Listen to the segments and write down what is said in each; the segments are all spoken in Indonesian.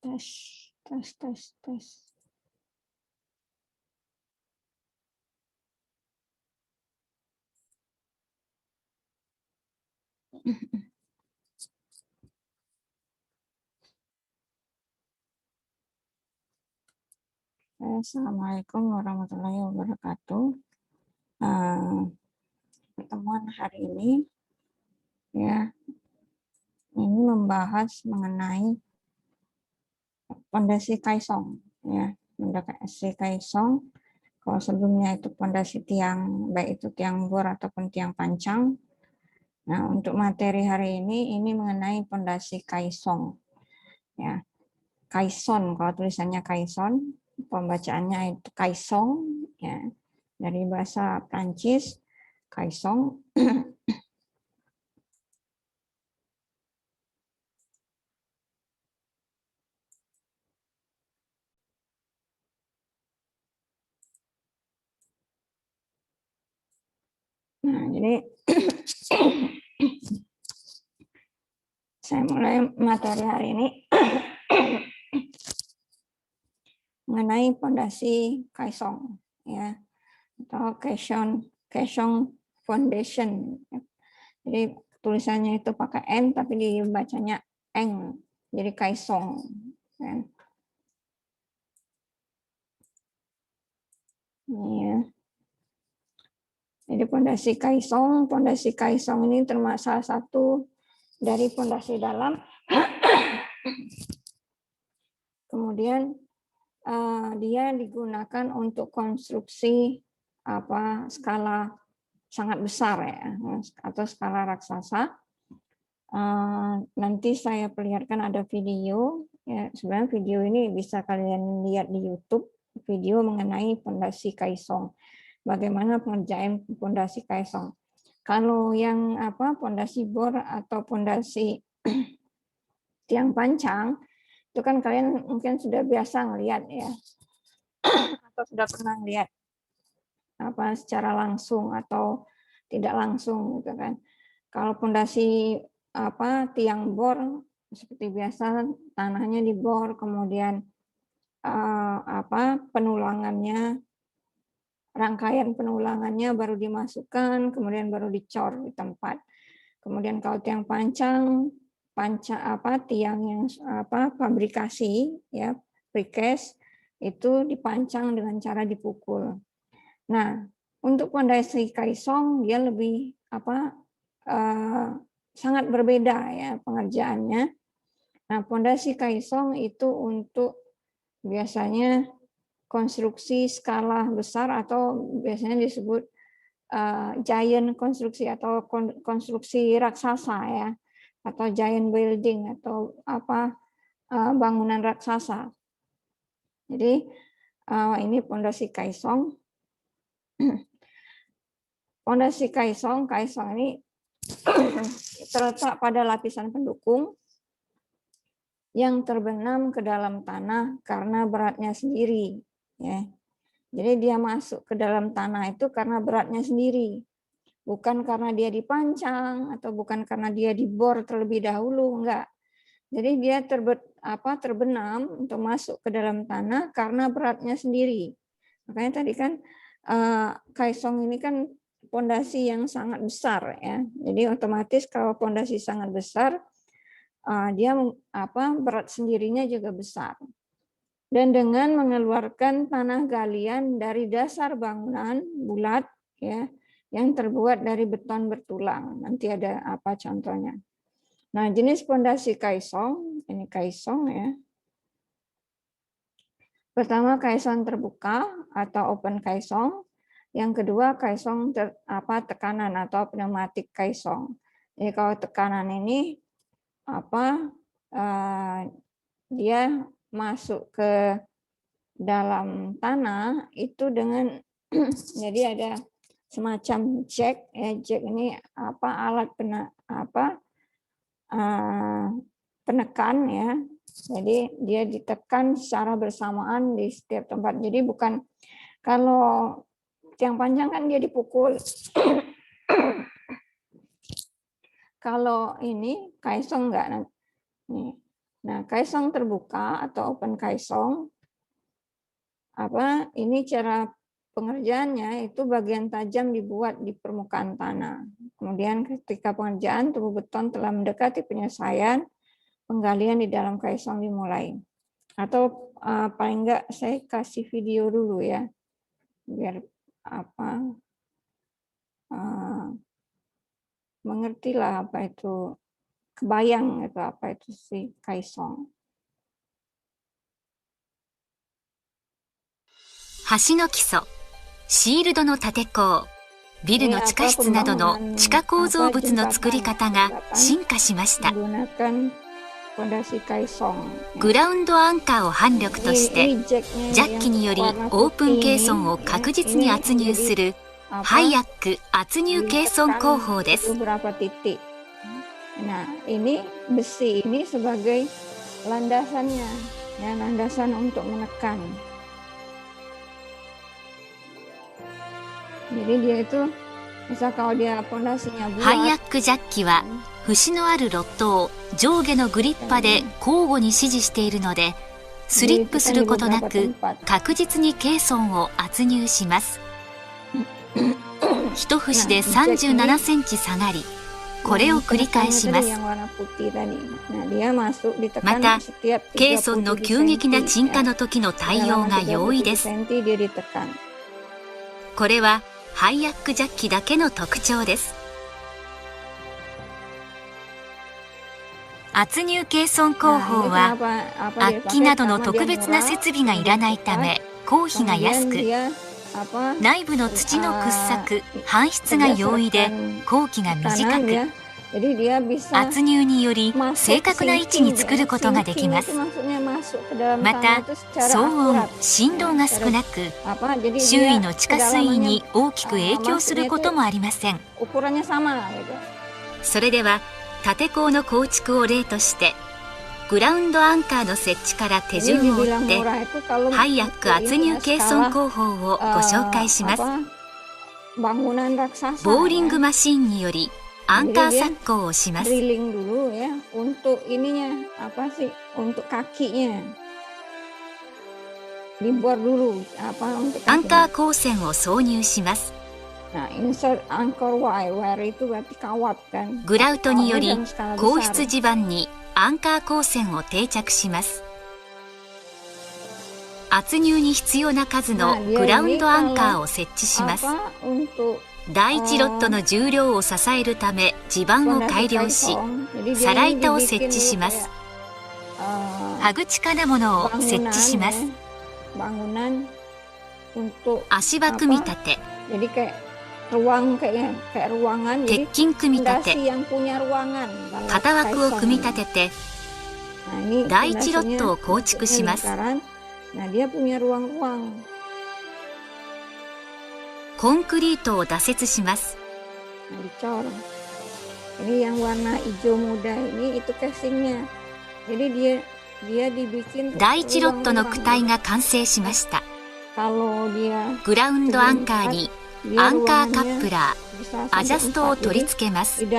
Tes, tes, tes, tes. Assalamualaikum warahmatullahi wabarakatuh. Pertemuan hari ini ya ini membahas mengenai pondasi Kaesong ya. Pondasi Kaesong, kalau sebelumnya itu pondasi tiang, baik itu tiang bor ataupun tiang pancang. Nah, untuk materi hari ini mengenai pondasi Kaesong ya. Kaison, kalau tulisannya Kaison, pembacaannya itu Kaesong ya. Dari bahasa Prancis Kaesong. Nah, jadi saya mulai materi hari ini mengenai pondasi Kaesong ya, atau Kaesong Foundation. Jadi tulisannya itu pakai N tapi dibacanya Eng, jadi Kaesong kan. Ya. Jadi pondasi Kaesong ini termasuk salah satu dari pondasi dalam. Kemudian dia digunakan untuk konstruksi skala sangat besar ya, atau skala raksasa. Nanti saya perlihatkan ada video ya. Sebenarnya video ini bisa kalian lihat di YouTube, video mengenai pondasi Kaesong, bagaimana pengerjaan pondasi Kaesong. Kalau yang pondasi bor atau pondasi tiang pancang itu kan kalian mungkin sudah biasa ngelihat ya, atau sudah pernah lihat secara langsung atau tidak langsung gitu kan. Kalau pondasi tiang bor seperti biasa, tanahnya dibor, kemudian rangkaian penulangannya baru dimasukkan, kemudian baru dicor di tempat. Kemudian kalau tiang pancang tiang yang fabrikasi ya, precast, itu dipancang dengan cara dipukul. Nah, untuk pondasi Kaesong dia lebih sangat berbeda ya pengerjaannya. Nah, pondasi Kaesong itu untuk biasanya konstruksi skala besar atau biasanya disebut giant konstruksi atau konstruksi raksasa ya, atau giant building atau bangunan raksasa. Jadi ini pondasi Kaesong. Pondasi Kaesong ini terletak pada lapisan pendukung yang terbenam ke dalam tanah karena beratnya sendiri ya. Jadi dia masuk ke dalam tanah itu karena beratnya sendiri, bukan karena dia dipancang atau bukan karena dia dibor terlebih dahulu, enggak. Jadi dia terbenam untuk masuk ke dalam tanah karena beratnya sendiri. Makanya tadi kan Kaesong ini kan pondasi yang sangat besar ya. Jadi otomatis kalau pondasi sangat besar, dia berat sendirinya juga besar. Dan dengan mengeluarkan tanah galian dari dasar bangunan bulat ya, yang terbuat dari beton bertulang. Nanti ada contohnya. Nah, jenis pondasi Kaesong, ini Kaesong ya. Pertama Kaesong terbuka atau open Kaesong. Yang kedua Kaesong tekanan atau pneumatik Kaesong. Jadi kalau tekanan ini dia masuk ke dalam tanah itu dengan jadi ada semacam jack ya. Jack ini alat penekan ya. Jadi dia ditekan secara bersamaan di setiap tempat. Jadi bukan kalau tiang panjang kan dia dipukul. Kalau ini Kaesong enggak. Nih. Nah, kaisong terbuka atau open kaisong, ini cara pengerjaannya itu bagian tajam dibuat di permukaan tanah. Kemudian ketika pengerjaan tubuh beton telah mendekati penyelesaian, penggalian di dalam kaisong dimulai. Atau paling enggak saya kasih video dulu ya, biar mengertilah apa itu, kebayang itu apa itu si kaisong. 橋の基礎、シールドの立て構、ビルの地下室などの地下構造物の作り方が進化しました。グラウンドアンカーを反力としてジャッキによりオープンケーソンを確実に圧入するハイアック圧入ケーソン工法です。 Nah, ini besi ini sebagai landasannya, ya, landasan untuk menekan. Jadi dia itu, misal kalau dia pondasinya bulat, ハイアックジャッキは節のあるロッドを上下のグリッパで交互に支持しているので、スリップすることなく確実にケーソンを圧入します。一節で37センチ下がり、これを繰り返します。また、ケーソンの急激な沈下の時の対応が容易です。これはハイアックジャッキだけの特徴です。圧入ケーソン工法は圧機などの特別な設備がいらないため工費が安く、内部の土の掘削・搬出が容易で工期が短く、圧入により正確な位置に作ることができます。また、騒音・振動が少なく、周囲の地下水位に大きく影響することもありません。それでは立て構の構築を例として、グラウンドアンカーの設置から手順を追ってハイアック圧入ケーソン工法をご紹介します。ボーリングマシーンによりアンカー削鋼をします。アンカー鋼線を挿入します。グラウトにより硬質地盤にアンカー鋼線を定着します。圧入に必要な数のグラウンドアンカーを設置します。第1ロットの重量を支えるため地盤を改良し、皿板を設置します。歯口金物を設置します。足場組み立て、鉄筋組み立て、型枠を組み立てて第1ロットを構築します。コンクリートを打設します。第1ロットの躯体が完成しました。グラウンドアンカーにアンカーカップラー、アジャストを取り付けます。躯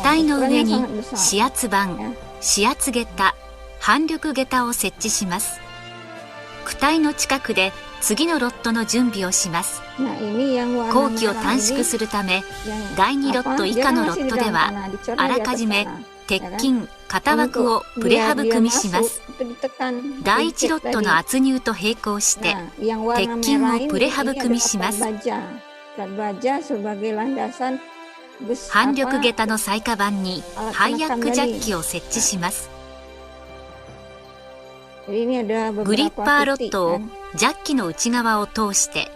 体の上に指圧板、指圧下駄、反力下駄を設置します。躯体の近くで次のロットの準備をします。工期を短縮するため、第2ロット以下のロットではあらかじめ鉄筋、型枠をプレハブ組みします。第1ロットの圧入と並行して鉄筋をプレハブ組みします。反力下駄の最下板にハイアックジャッキを設置します。グリッパーロットをジャッキの内側を通して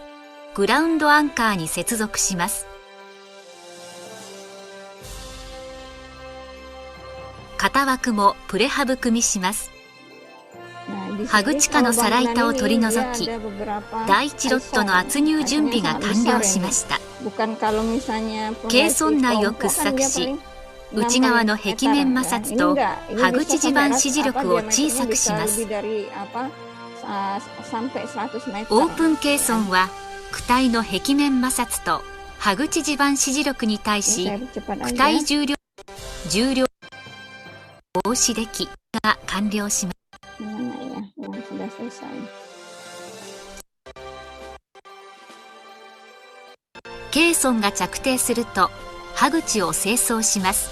グラウンドアンカーに接続します。型枠もプレハブ組みします。歯口下の皿板を取り除き、第1ロットの圧入準備が完了しました。ケーソン内を掘削し、内側の壁面摩擦と歯口地盤支持力を小さくします。sampai 100 meter. オープンケーソンは躯体の壁面摩擦と歯口地盤支持力に対し Saya percepat 躯 aja. 体重量防止できが完了します。 Mana ya yang sudah selesai. ケーソンが着底すると歯口を清掃します。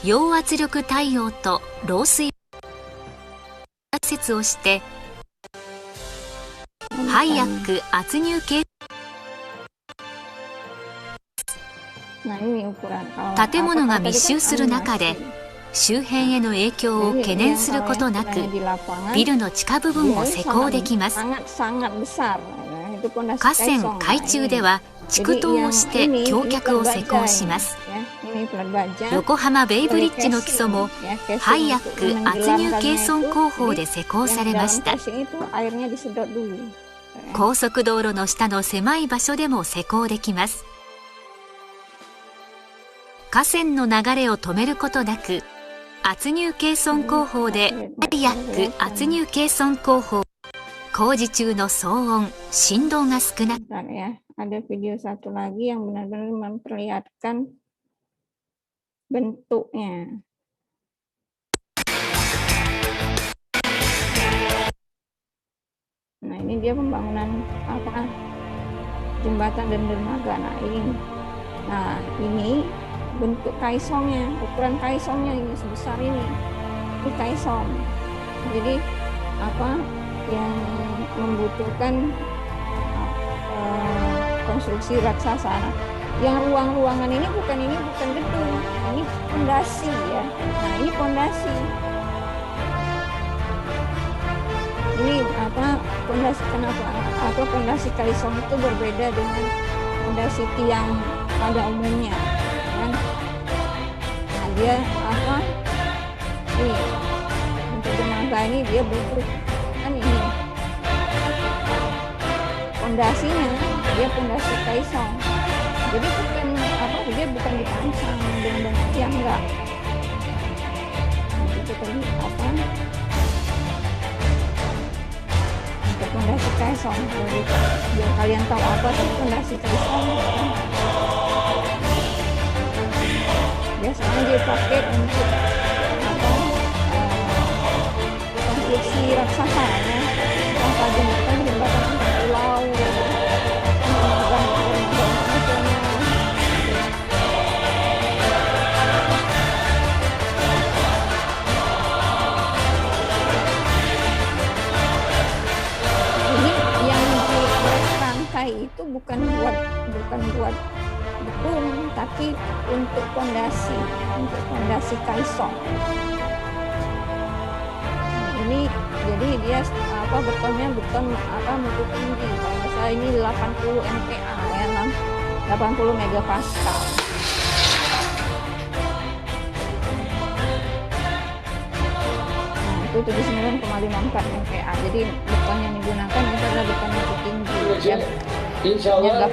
陽圧力対応と漏水接をしてハイヤック圧入系 Nah, ini ukuran. Kalau 建物が apa-apa 密 tadi 集 kan する中で animasi. 周辺への影響を Jadi 懸念 yang する kalau こ yang となく sedang di lapangan, ビルの地下部分を dia 施工できます。 sangat besar. Nah, itu pondasi 河川 kaisong. 海中では築塔をして橋脚を施工します。 Ini pelat baja. 横浜ベイブリッジの基礎も Ya, casing ハイヤッ untuk ク圧入 menenggelamkannya ケーソン itu, 工法 jadi で施工さ yang れま dalam した。 casing itu airnya disedot dulu. 高速道路の下の狭い場所でも施工できます。河川の流れを止めることなく圧入ケーソン工法でハイヤック圧入ケーソン工法工事中の騒音振動が少なく Bentar ya, ada video satu lagi yang benar-benar memperlihatkan bentuknya. Nah, ini dia pembangunan apa? Jembatan dan dermaga. Nah, ini bentuk kaisongnya, ukuran kaisongnya ini sebesar ini. Ini kaisong. Jadi apa yang membutuhkan konstruksi raksasa. Nah, yang ruang-ruangan ini bukan gedung, ini pondasi ya. Nah, ini pondasi. Ini apa pondasi, kenapa pondasi kaisong itu berbeda dengan pondasi tiang pada umumnya kan? Nah, dia apa ini untuk dermaga ini dia bentuk kan ini pondasinya dia pondasi kaisong, jadi bukan apa dia bukan dipasang dengan tiang enggak. Nah, itu tadi apa untuk pondasi kaisong, jadi biar kalian tahu apa tuh pondasi kaisong. Biasanya dipakai untuk apa konstruksi raksasa ya, tanpa jembatan antar pulau, ini yang dirangkai itu bukan buat gedung, tapi untuk pondasi kaisong. Nah, ini jadi dia apa betonnya beton apa mutu tinggi. Kalau misalnya ini 80 MPa ya, 80 megapascal. Nah, itu 79,54 MPa. Jadi beton yang digunakan itu adalah beton mutu tinggi. Ya. İnşallah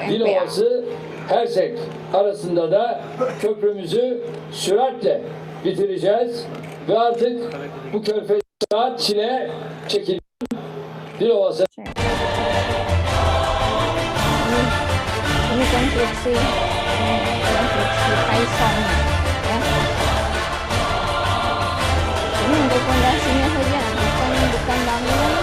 Dilovası Hersek arasında da köprümüzü süratle bitireceğiz ve artık bu körfez saat Çin'e çekildi. Dilovası. Ini konstruksi kaisong ya. Ini untuk fondasinya saja, bukan bangunan.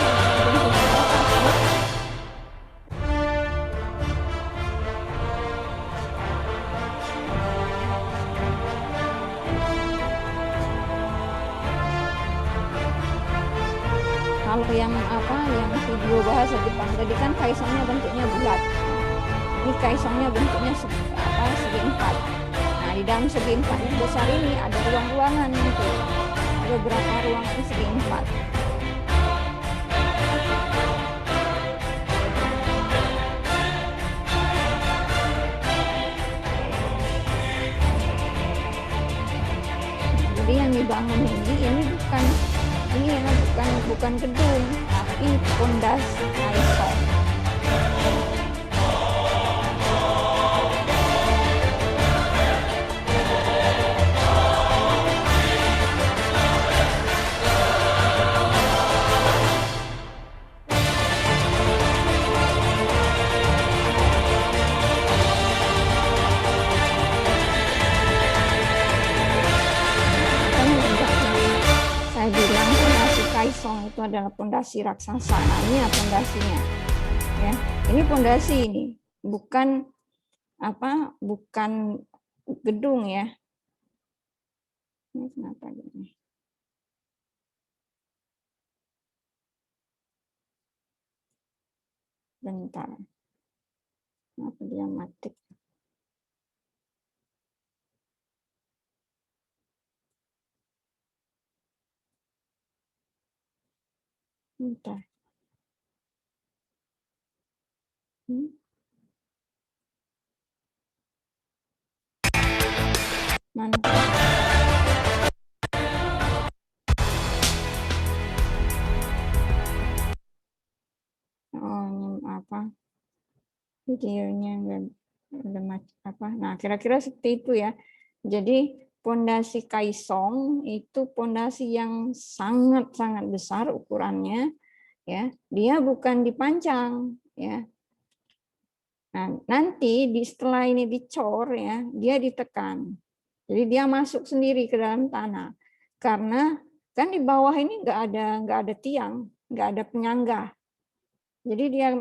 Kalau yang video bahasa Jepang tadi kan kaisongnya bentuknya bulat. Ini kaisongnya bentuknya segi empat. Nah, di dalam segi empat yang besar ini ada ruang-ruangan gitu. Ada berapa ruangan segi empat. Jadi yang dibangun ini bukan gedung, tapi pondasi kaisong. kaisong itu adalah pondasi raksasa. Nah, ini ya pondasinya. Ya, ini pondasi ini, bukan bukan gedung ya. Ini kenapa gini? Bentar. Kenapa dia mati? Bentar. Mana? Oh, apa? Videonya enggak apa? Nah, kira-kira seperti itu ya. Jadi pondasi kaisong itu pondasi yang sangat-sangat besar ukurannya, ya. Dia bukan dipancang, ya. Nah, nanti setelah ini dicor ya, dia ditekan. Jadi dia masuk sendiri ke dalam tanah. Karena kan di bawah ini nggak ada tiang, nggak ada penyangga. Jadi dia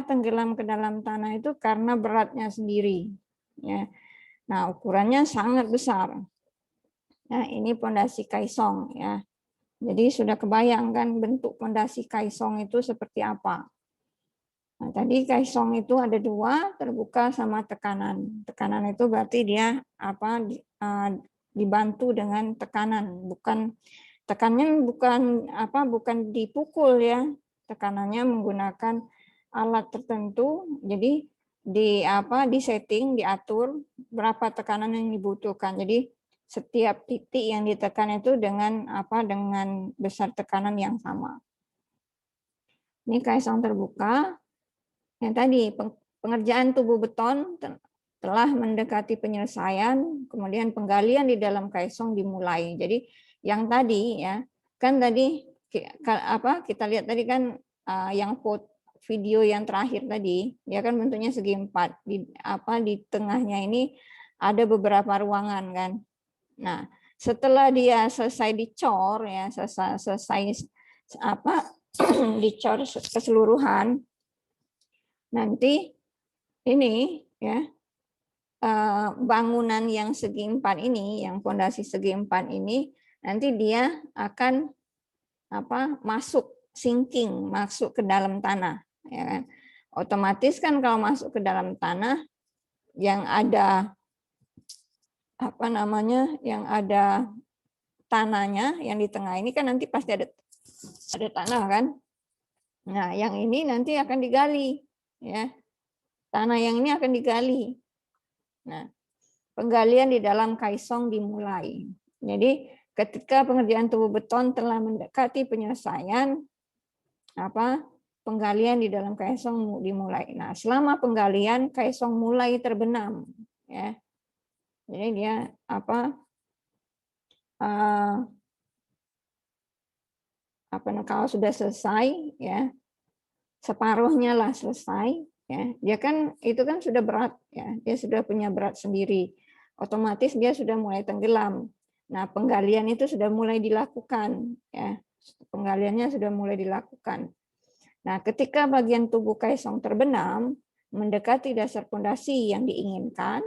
tenggelam ke dalam tanah itu karena beratnya sendiri. Ya. Nah, ukurannya sangat besar. Nah, ini pondasi kaisong ya. Jadi sudah kebayangkan bentuk pondasi kaisong itu seperti apa. Nah, tadi kaisong itu ada dua, terbuka sama tekanan. Tekanan itu berarti dia dibantu dengan tekanan, tekanannya bukan dipukul ya. Tekanannya menggunakan alat tertentu. Jadi disetting, diatur berapa tekanan yang dibutuhkan. Jadi setiap titik yang ditekan itu dengan besar tekanan yang sama. Ini kaisong terbuka. Yang tadi pengerjaan tubuh beton telah mendekati penyelesaian, kemudian penggalian di dalam kaisong dimulai. Jadi yang tadi ya, kan tadi kita lihat tadi kan yang video yang terakhir tadi, ya kan bentuknya segi empat. Di tengahnya ini ada beberapa ruangan kan. Nah, setelah dia selesai dicor ya, selesai dicor keseluruhan, nanti ini ya bangunan yang segi empat ini, yang pondasi segi empat ini, nanti dia akan masuk ke dalam tanah, ya kan? Otomatis kan kalau masuk ke dalam tanah yang ada yang ada tanahnya yang di tengah ini kan nanti pasti ada tanah kan. Nah, yang ini nanti akan digali ya. Tanah yang ini akan digali. Nah, penggalian di dalam kaisong dimulai. Jadi, ketika pengerjaan tubuh beton telah mendekati penyelesaian, penggalian di dalam kaisong dimulai. Nah, selama penggalian kaisong mulai terbenam, ya. Jadi dia kalau sudah selesai, ya, separuhnya lah selesai. Ya, dia kan itu kan sudah berat ya, dia sudah punya berat sendiri. Otomatis dia sudah mulai tenggelam. Nah, penggalian itu sudah mulai dilakukan ya. Penggaliannya sudah mulai dilakukan. Nah, ketika bagian tubuh kaisong terbenam mendekati dasar pondasi yang diinginkan,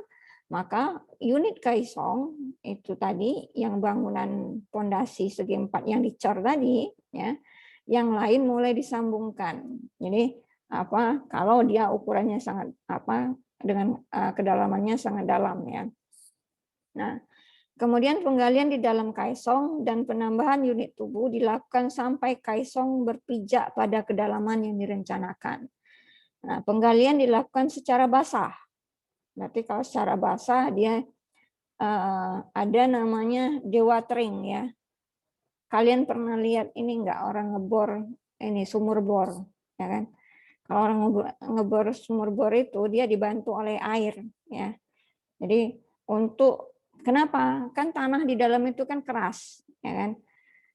maka unit kaisong itu tadi yang bangunan pondasi segi empat yang dicor tadi ya, yang lain mulai disambungkan. Jadi kalau dia ukurannya sangat dengan kedalamannya sangat dalam ya. Nah, kemudian penggalian di dalam kaisong dan penambahan unit tubuh dilakukan sampai kaisong berpijak pada kedalaman yang direncanakan. Nah, penggalian dilakukan secara basah. Berarti kalau secara basah dia ada namanya dewatering ya. Kalian pernah lihat ini enggak orang ngebor ini sumur bor ya kan? Kalau orang ngebor sumur bor itu dia dibantu oleh air ya. Jadi kenapa? Kan tanah di dalam itu kan keras ya kan.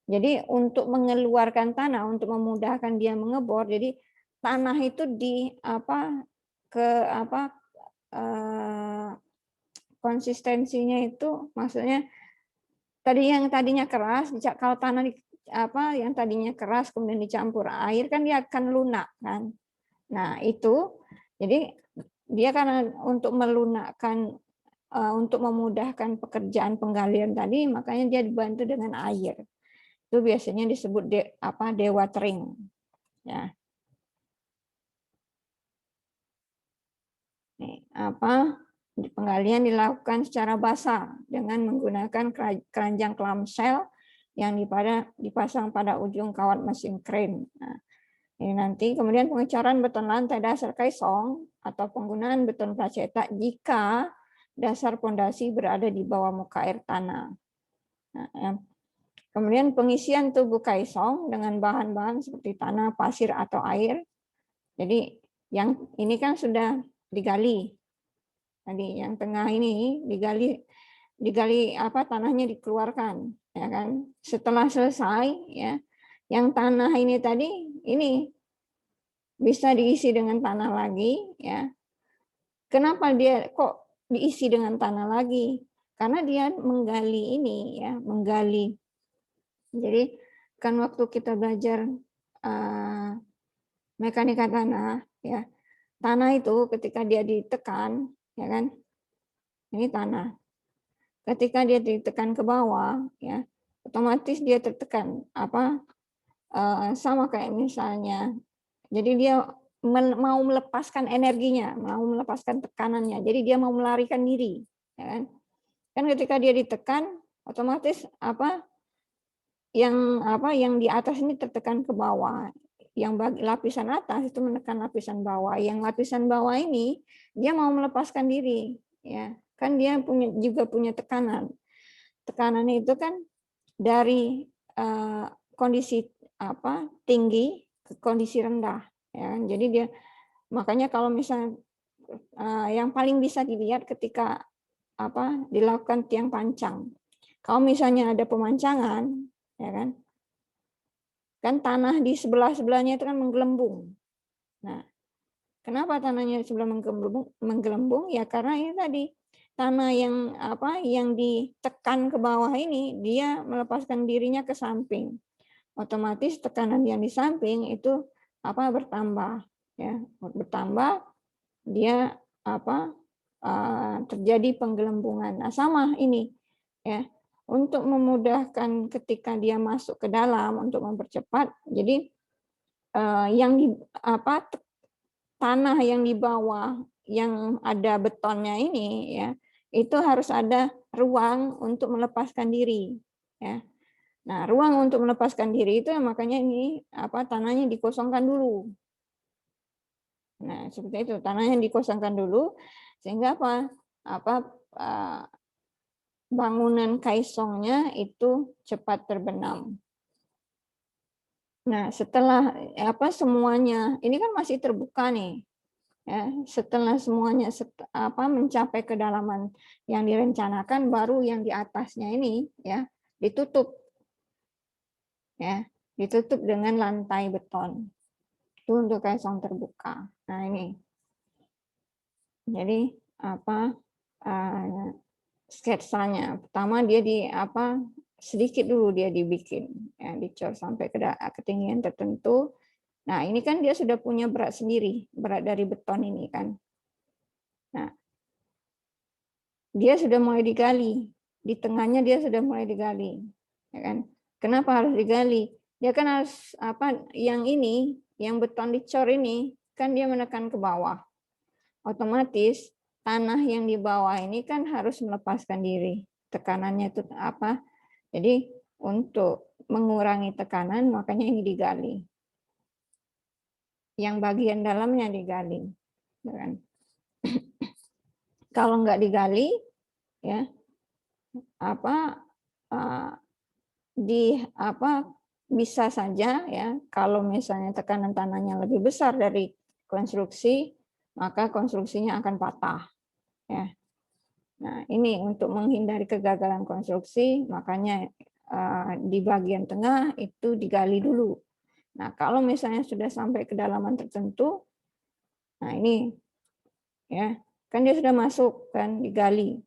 Jadi untuk mengeluarkan tanah, untuk memudahkan dia mengebor, jadi tanah itu konsistensinya itu maksudnya yang tadinya keras, kalau tanah yang tadinya keras kemudian dicampur air kan dia akan lunak kan. Nah, itu jadi dia karena untuk melunakkan untuk memudahkan pekerjaan penggalian tadi, makanya dia dibantu dengan air. Itu biasanya disebut dewatering. Ya. Nih, penggalian dilakukan secara basah dengan menggunakan keranjang clamshell yang dipasang pada ujung kawat mesin crane. Nah, ini nanti kemudian pengecoran beton lantai dasar kaisong atau penggunaan beton placetak jika dasar pondasi berada di bawah muka air tanah. Nah, kemudian pengisian tubuh kaisong dengan bahan-bahan seperti tanah, pasir atau air. Jadi yang ini kan sudah digali. Tadi yang tengah ini digali tanahnya dikeluarkan, ya kan? Setelah selesai ya, yang tanah ini tadi ini bisa diisi dengan tanah lagi ya. Kenapa dia kok diisi dengan tanah lagi? Karena dia menggali ini ya, menggali. Jadi kan waktu kita belajar mekanika tanah ya, tanah itu ketika dia ditekan ya kan, ini tanah. Ketika dia ditekan ke bawah ya, otomatis dia tertekan sama kayak misalnya. Jadi dia mau melepaskan energinya, mau melepaskan tekanannya. Jadi dia mau melarikan diri, ya kan? Kan ketika dia ditekan, otomatis yang di atas ini tertekan ke bawah. Yang lapisan atas itu menekan lapisan bawah. Yang lapisan bawah ini dia mau melepaskan diri, ya. Kan dia juga punya tekanan. Tekanannya itu kan dari kondisi tinggi ke kondisi rendah. Ya, jadi dia makanya kalau misalnya yang paling bisa dilihat ketika dilakukan tiang pancang. Kalau misalnya ada pemancangan, ya kan tanah di sebelah-sebelahnya itu kan menggelembung. Nah, kenapa tanahnya di sebelah menggelembung? Ya karena ini tadi tanah yang ditekan ke bawah ini dia melepaskan dirinya ke samping. Otomatis tekanan yang di samping itu bertambah ya, bertambah dia terjadi penggelembungan. Nah, sama ini ya, untuk memudahkan ketika dia masuk ke dalam untuk mempercepat. Jadi yang di tanah yang di bawah yang ada betonnya ini ya, itu harus ada ruang untuk melepaskan diri ya. Nah, ruang untuk melepaskan diri itu makanya ini tanahnya dikosongkan dulu. Nah, seperti itu, tanahnya dikosongkan dulu sehingga bangunan kaisongnya itu cepat terbenam. Nah, setelah semuanya ini kan masih terbuka nih. Ya, setelah semuanya mencapai kedalaman yang direncanakan, baru yang di atasnya ini ya ditutup. Ya, ditutup dengan lantai beton. Itu untuk kaisong terbuka. Nah, ini. Jadi sketsanya. Pertama dia sedikit dulu dia dibikin, ya, dicor sampai ke ketinggian tertentu. Nah, ini kan dia sudah punya berat sendiri, berat dari beton ini kan. Nah, dia sudah mulai digali. Di tengahnya dia sudah mulai digali. Ya kan? Kenapa harus digali? Dia kan harus yang ini, yang beton dicor ini kan dia menekan ke bawah. Otomatis tanah yang di bawah ini kan harus melepaskan diri. Tekanannya itu Jadi untuk mengurangi tekanan makanya ini digali. Yang bagian dalamnya digali. Ya kan? Kalau nggak digali ya bisa saja ya kalau misalnya tekanan tanahnya lebih besar dari konstruksi, maka konstruksinya akan patah ya. Nah, ini untuk menghindari kegagalan konstruksi, makanya di bagian tengah itu digali dulu. Nah, kalau misalnya sudah sampai kedalaman tertentu, nah ini ya, kan dia sudah masuk kan digali.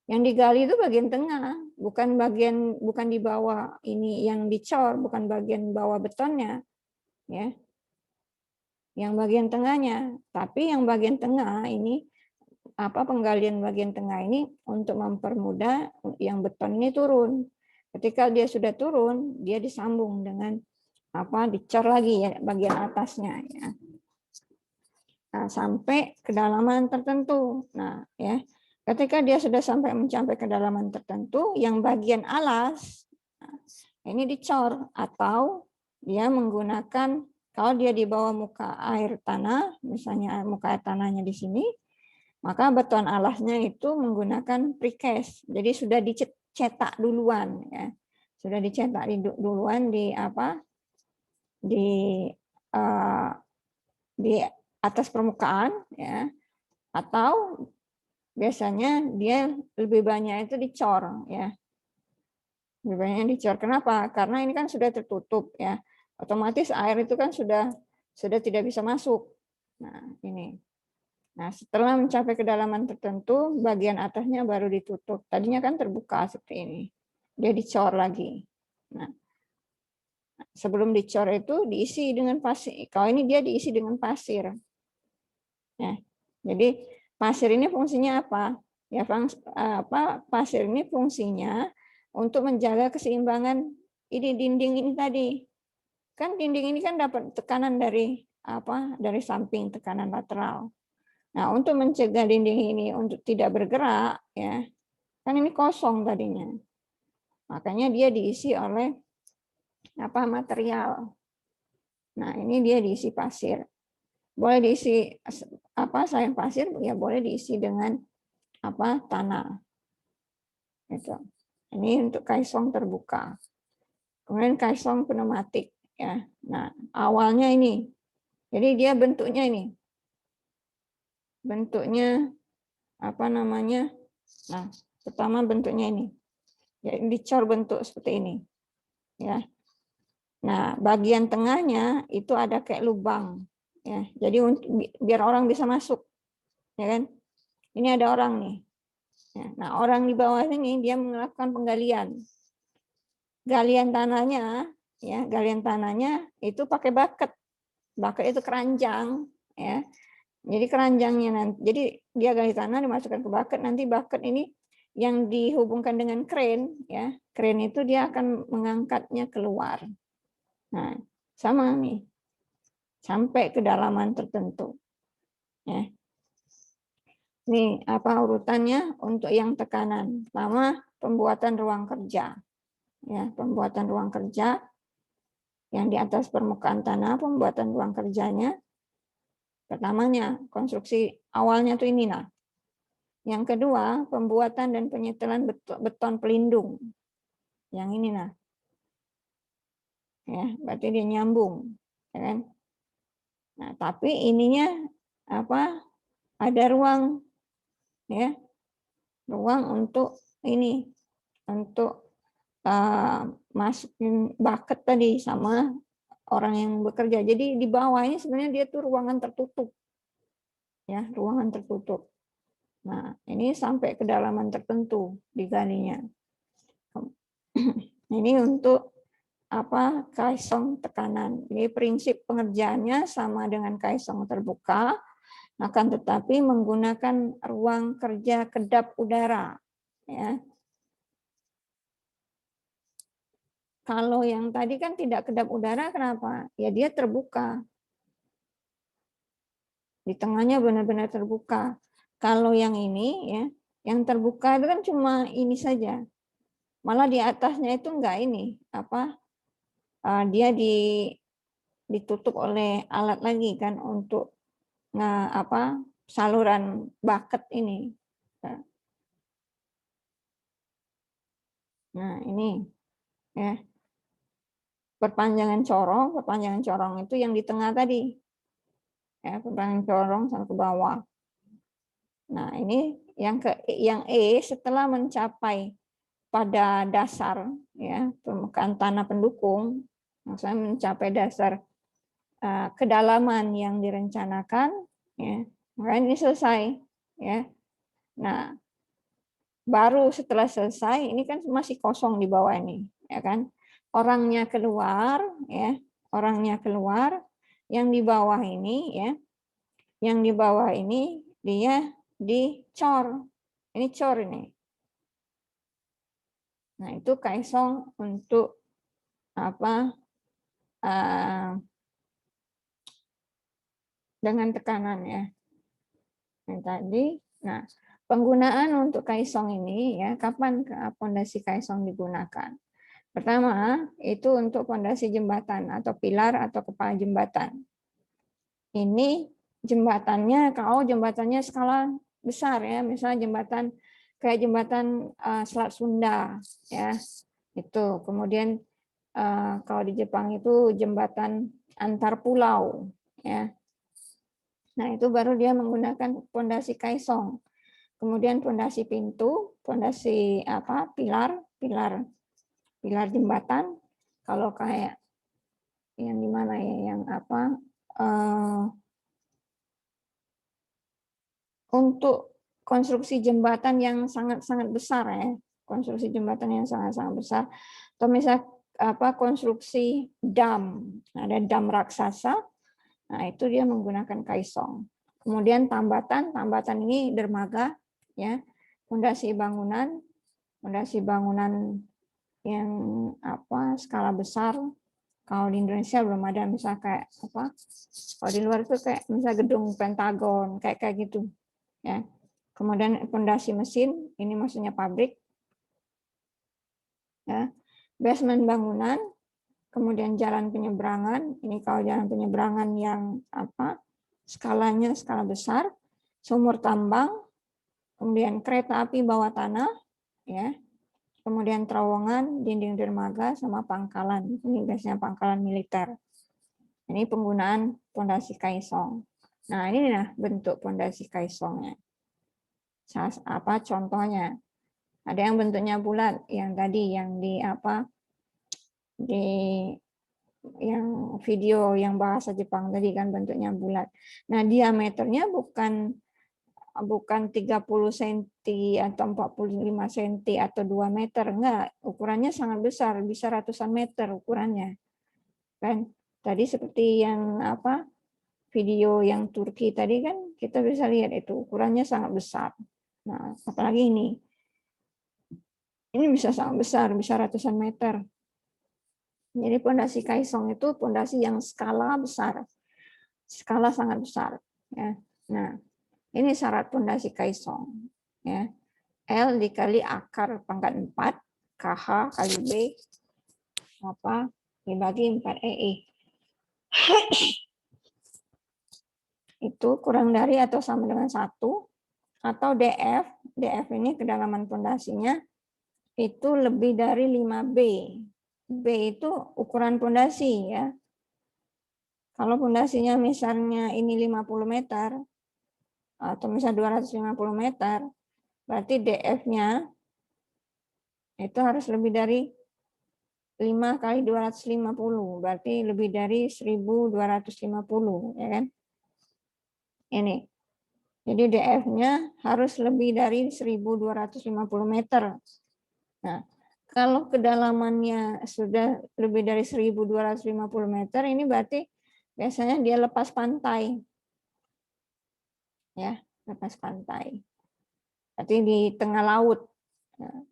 Yang digali itu bagian tengah, bukan di bawah ini yang dicor, bukan bagian bawah betonnya, ya. Yang bagian tengahnya, tapi yang bagian tengah ini penggalian bagian tengah ini untuk mempermudah yang beton ini turun. Ketika dia sudah turun, dia disambung dengan dicor lagi ya bagian atasnya ya. Nah, sampai kedalaman tertentu. Nah, ya. Ketika dia sudah mencapai kedalaman tertentu, yang bagian alas ini dicor atau dia menggunakan, kalau dia di bawah muka air tanah, misalnya muka air tanahnya di sini, maka beton alasnya itu menggunakan precast. Jadi sudah dicetak duluan ya. Sudah dicetak duluan di di atas permukaan ya. Atau biasanya dia lebih banyak itu dicor ya. Lebih banyak dicor. Kenapa? Karena ini kan sudah tertutup ya. Otomatis air itu kan sudah tidak bisa masuk. Nah, ini. Nah, setelah mencapai kedalaman tertentu, bagian atasnya baru ditutup. Tadinya kan terbuka seperti ini. Dia dicor lagi. Nah, sebelum dicor itu diisi dengan pasir. Kalau ini dia diisi dengan pasir. Ya. Jadi pasir ini fungsinya apa? Ya, pasir ini fungsinya untuk menjaga keseimbangan ini dinding ini tadi. Kan dinding ini kan dapat tekanan dari dari samping, tekanan lateral. Nah, untuk mencegah dinding ini untuk tidak bergerak, ya, kan ini kosong tadinya. Makanya dia diisi oleh material. Nah, ini dia diisi pasir. Boleh diisi selain pasir, ya boleh diisi dengan tanah. Itu. Ini untuk kaisong terbuka. Kemudian kaisong pneumatik, ya. Nah, awalnya ini. Jadi dia bentuknya ini. Bentuknya Nah, pertama bentuknya ini. Ya, dicor bentuk seperti ini. Ya. Nah, bagian tengahnya itu ada kayak lubang. Ya, jadi biar orang bisa masuk. Ya kan? Ini ada orang nih. Ya, nah, orang di bawah ini dia melakukan penggalian. Galian tanahnya itu pakai bucket. Bucket itu keranjang, ya. Jadi keranjangnya nanti, jadi dia gali tanah dimasukkan ke bucket, nanti bucket ini yang dihubungkan dengan crane, ya. Crane itu dia akan mengangkatnya keluar. Nah, sama nih. Sampai kedalaman tertentu. Ya. Ini urutannya untuk yang tekanan. Pertama, pembuatan ruang kerja. Ya, pembuatan ruang kerja yang di atas permukaan tanah, pembuatan ruang kerjanya. Pertamanya, konstruksi awalnya tuh ini nah. Yang kedua, pembuatan dan penyetelan beton pelindung. Yang ini nah. Ya, berarti dia nyambung, ya kan? Nah, tapi ininya ada ruang, ya, ruang untuk ini, untuk masukin bucket tadi sama orang yang bekerja. Jadi di bawah ini sebenarnya dia tuh ruangan tertutup. Ya, ruangan tertutup. Nah, ini sampai kedalaman tertentu digalinya. Ini untuk kaisong tekanan. Jadi prinsip pengerjaannya sama dengan kaisong terbuka, akan tetapi menggunakan ruang kerja kedap udara. Ya. Kalau yang tadi kan tidak kedap udara, kenapa? Ya dia terbuka. Di tengahnya benar-benar terbuka. Kalau yang ini, ya, yang terbuka itu kan cuma ini saja. Malah di atasnya itu enggak ini, dia ditutup oleh alat lagi kan untuk saluran bucket ini. Nah ini ya perpanjangan corong itu yang di tengah tadi ya, perpanjangan corong sampai ke bawah. Nah ini yang E setelah mencapai pada dasar ya permukaan tanah pendukung, maksudnya mencapai dasar kedalaman yang direncanakan, ya maka ini selesai ya. Nah baru setelah selesai ini kan masih kosong di bawah ini, ya kan? Orangnya keluar, ya, orangnya keluar, yang di bawah ini, ya, yang di bawah ini dia dicor, ini cor ini. Nah itu kaisong untuk apa? Dengan tekanan ya. Yang tadi, nah penggunaan untuk kaisong ini ya, kapan pondasi kaisong digunakan? Pertama, itu untuk pondasi jembatan atau pilar atau kepala jembatan. Ini jembatannya, kalau jembatannya skala besar ya, misalnya jembatan kayak jembatan Selat Sunda ya, itu. Kemudian kalau di Jepang itu jembatan antar pulau ya. Nah, itu baru dia menggunakan pondasi kaisong. Kemudian pondasi pintu, pondasi pilar jembatan. Kalau kayak yang di mana ya, yang untuk konstruksi jembatan yang sangat-sangat besar ya, konstruksi jembatan yang sangat-sangat besar. Atau misalnya konstruksi dam, ada dam raksasa. Nah, itu dia menggunakan kaisong. Kemudian tambatan ini dermaga ya, fondasi bangunan yang skala besar. Kalau di Indonesia belum ada, misal kayak kalau di luar itu kayak misal gedung Pentagon kayak gitu ya. Kemudian fondasi mesin, ini maksudnya pabrik ya. Basement bangunan, kemudian jalan penyeberangan, ini kalau jalan penyeberangan yang skalanya skala besar, sumur tambang, kemudian kereta api bawah tanah, ya, kemudian terowongan, dinding dermaga, sama pangkalan. Ini biasanya pangkalan militer. Ini penggunaan pondasi kaisong. Nah, ini bentuk pondasi kaisongnya. Contohnya? Ada yang bentuknya bulat, yang tadi yang di yang video yang bahasa Jepang tadi kan bentuknya bulat. Nah, diameternya bukan 30 cm atau 45 cm atau 2 meter, enggak. Ukurannya sangat besar, bisa ratusan meter ukurannya. Kan? Tadi seperti yang video yang Turki tadi kan kita bisa lihat itu ukurannya sangat besar. Nah, apalagi ini. Ini bisa sangat besar, bisa ratusan meter. Jadi pondasi kaisong itu pondasi yang skala besar, skala sangat besar. Ya. Nah, ini syarat pondasi kaisong. Ya. L dikali akar pangkat 4, KH kali B, dibagi 4 EI. Itu kurang dari atau sama dengan 1, atau DF ini kedalaman pondasinya, itu lebih dari 5B. B itu ukuran pondasi ya. Kalau pondasinya misalnya ini 50 meter atau misalnya 250 meter, berarti DF-nya itu harus lebih dari 5 kali 250, berarti lebih dari 1250 ya kan? Ini. Jadi DF-nya harus lebih dari 1250 meter. Nah, kalau kedalamannya sudah lebih dari 1250 meter, ini berarti biasanya dia lepas pantai. Ya, lepas pantai. Berarti di tengah laut. Nah,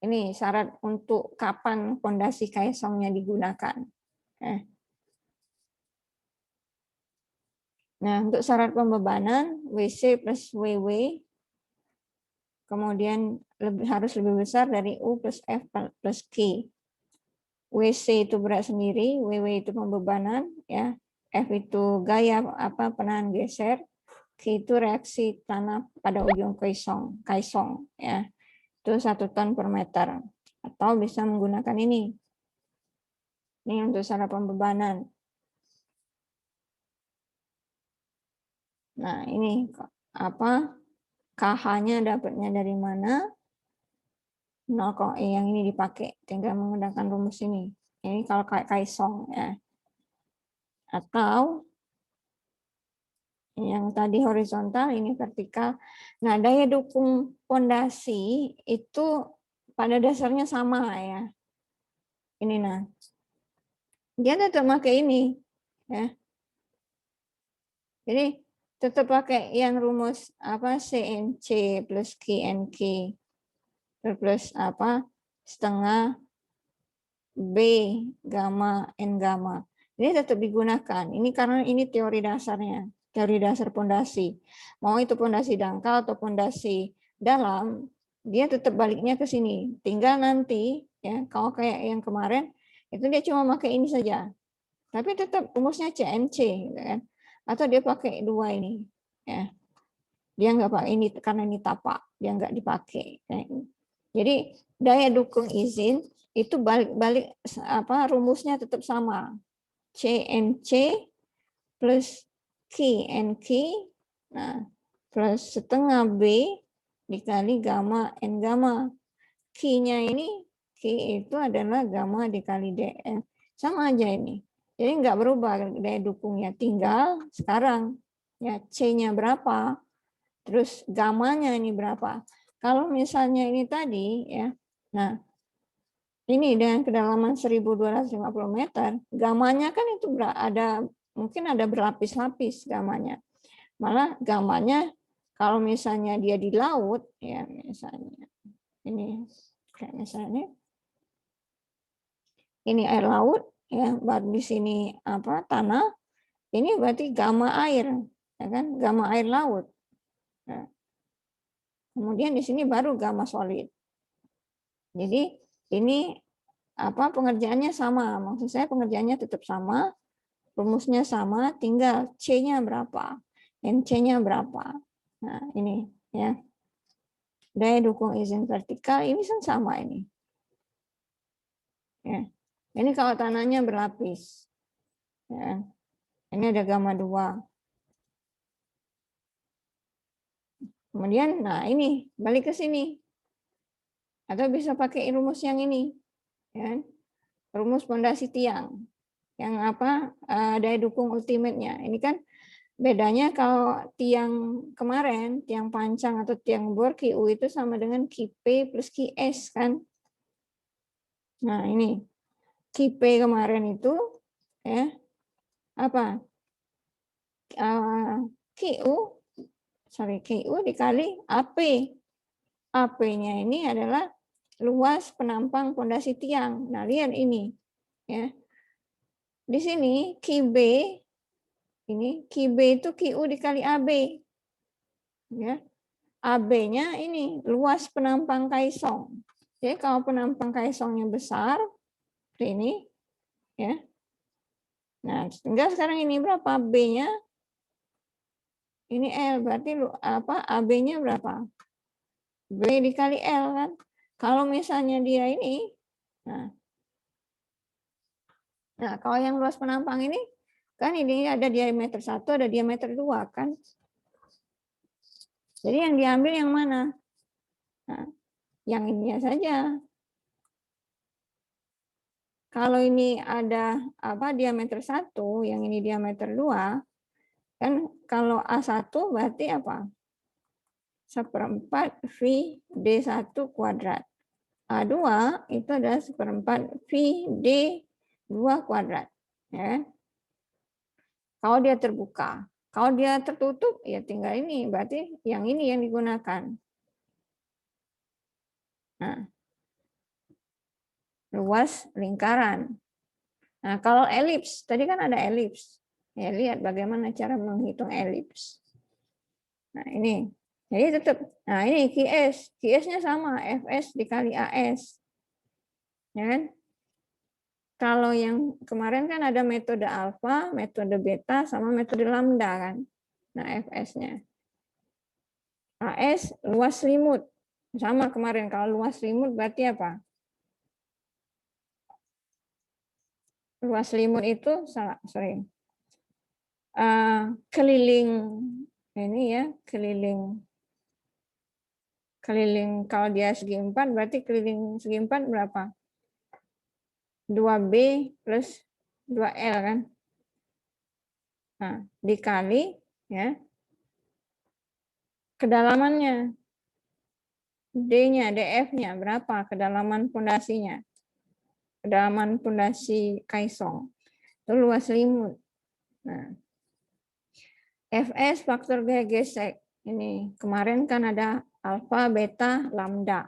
ini syarat untuk kapan pondasi kaisongnya digunakan. Nah, untuk syarat pembebanan, WC plus WW, kemudian harus lebih besar dari U plus F plus Q. WC itu berat sendiri, WW itu pembebanan, ya. F itu gaya penahan geser, Q itu reaksi tanah pada ujung kaisong, ya. Itu 1 ton per meter. Atau bisa menggunakan ini. Ini untuk syarat pembebanan. Nah, ini KH-nya dapatnya dari mana? 0, yang ini dipakai, tinggal menggunakan rumus ini. Ini kalau kayak kaisong ya. Atau Yang tadi horizontal, ini vertikal. Nah, daya dukung pondasi itu pada dasarnya sama ya. Ini nah. Dia tetap pakai ini ya. Jadi tetap pakai yang rumus apa CNC plus QNQ plus apa setengah B gamma N gamma. Ini tetap digunakan. Ini karena ini teori dasarnya, teori dasar pondasi. Mau itu pondasi dangkal atau pondasi dalam, dia tetap baliknya ke sini. Tinggal nanti ya, kalau kayak yang kemarin itu dia cuma pakai ini saja. Tapi tetap rumusnya CNC gitu kan. Atau dia pakai dua ini ya. Dia nggak pakai ini karena ini tapak, dia nggak dipakai. Jadi daya dukung izin itu balik-balik apa rumusnya tetap sama. CNC plus QNQ, nah plus setengah B dikali gamma N gamma. Q-nya ini, Q itu adalah gamma dikali DN. Sama aja ini. Jadi nggak berubah daya dukungnya, tinggal sekarang ya C-nya berapa, terus gamanya ini berapa. Kalau misalnya ini tadi ya, nah ini dengan kedalaman 1250 meter, gamanya kan itu mungkin ada berlapis-lapis gamanya. Malah gamanya kalau misalnya dia di laut ya misalnya ini kayak misalnya ini air laut ya, baru di sini apa tanah, ini berarti gamma air ya kan, gamma air laut. Nah, kemudian di sini baru gamma solid. Jadi ini apa pengerjaannya sama, maksud saya pengerjaannya tetap sama, rumusnya sama, tinggal C-nya berapa, MC-nya berapa. Nah ini ya, daya dukung izin vertikal ini kan sama ini. Ya. Ini kalau tanahnya berlapis, ya. Ini ada gamma 2. Kemudian, nah ini balik ke sini, atau bisa pakai rumus yang ini, ya. Rumus pondasi tiang, yang apa daya dukung ultimate-nya. Ini kan bedanya kalau tiang kemarin, tiang pancang atau tiang bor QU itu sama dengan QP plus QS kan. Nah ini QP kemarin itu ya apa QU dikali AP. AP-nya ini adalah luas penampang pondasi tiang. Nah lihat ini ya. Di sini QB ini QB itu QU dikali AB. Ya. AB-nya ini luas penampang kaisong. Jadi kalau penampang kaisongnya besar seperti ini ya. Nah, tinggal sekarang ini berapa B-nya? Ini L, berarti apa AB-nya berapa? B dikali L kan. Kalau misalnya dia ini, nah kalau yang luas penampang ini, kan ini ada diameter 1, ada diameter 2 kan. Jadi yang diambil yang mana? Nah, yang ini saja. Kalau ini ada apa diameter 1, yang ini diameter 2, kan kalau A1 berarti apa? 1/4 V D1 kuadrat. A2 itu adalah 1/4 V D2 kuadrat. Ya. Kalau dia terbuka. Kalau dia tertutup, ya tinggal ini. Berarti yang ini yang digunakan. Nah, luas lingkaran. Nah, kalau elips, tadi kan ada elips. Ya, lihat bagaimana cara menghitung elips. Nah, ini. Jadi tetap, nah ini QS. QS-nya sama, FS dikali AS. Ya kan? Kalau yang kemarin kan ada metode alfa, metode beta, sama metode lambda kan. Nah, FS-nya. AS luas selimut. Sama kemarin, kalau luas selimut berarti apa? Luas selimut itu, keliling, ini ya, keliling kalau dia segi 4 berarti keliling segi 4 berapa? 2B plus 2L kan. Nah, dikali ya. Kedalamannya, D-nya, DF-nya berapa? Kedalaman pondasinya. Kedalaman pondasi kaisong. Itu luas selimut. Nah, Fs faktor gaya gesek. Ini kemarin kan ada alfa, beta, lambda.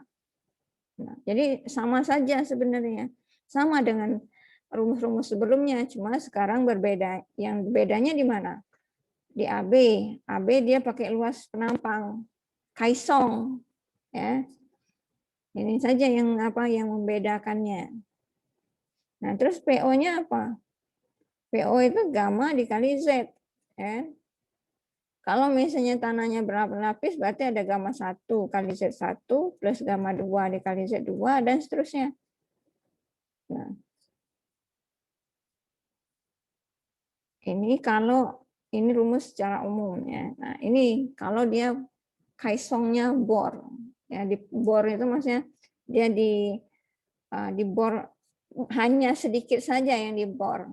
Nah, jadi sama saja sebenarnya. Sama dengan rumus-rumus sebelumnya, cuma sekarang berbeda. Yang bedanya di mana? Di AB. AB dia pakai luas penampang kaisong, ya. Ini saja yang membedakannya. Nah, terus PO-nya apa? PO itu gamma dikali Z, ya. Kalau misalnya tanahnya berapa lapis, berarti ada gamma 1 kali Z1 plus gamma 2 dikali Z2 dan seterusnya. Nah, ini kalau ini rumus secara umum ya. Nah, ini kalau dia kaisongnya bor. Ya, di bor itu maksudnya dia di bor hanya sedikit saja yang dibor.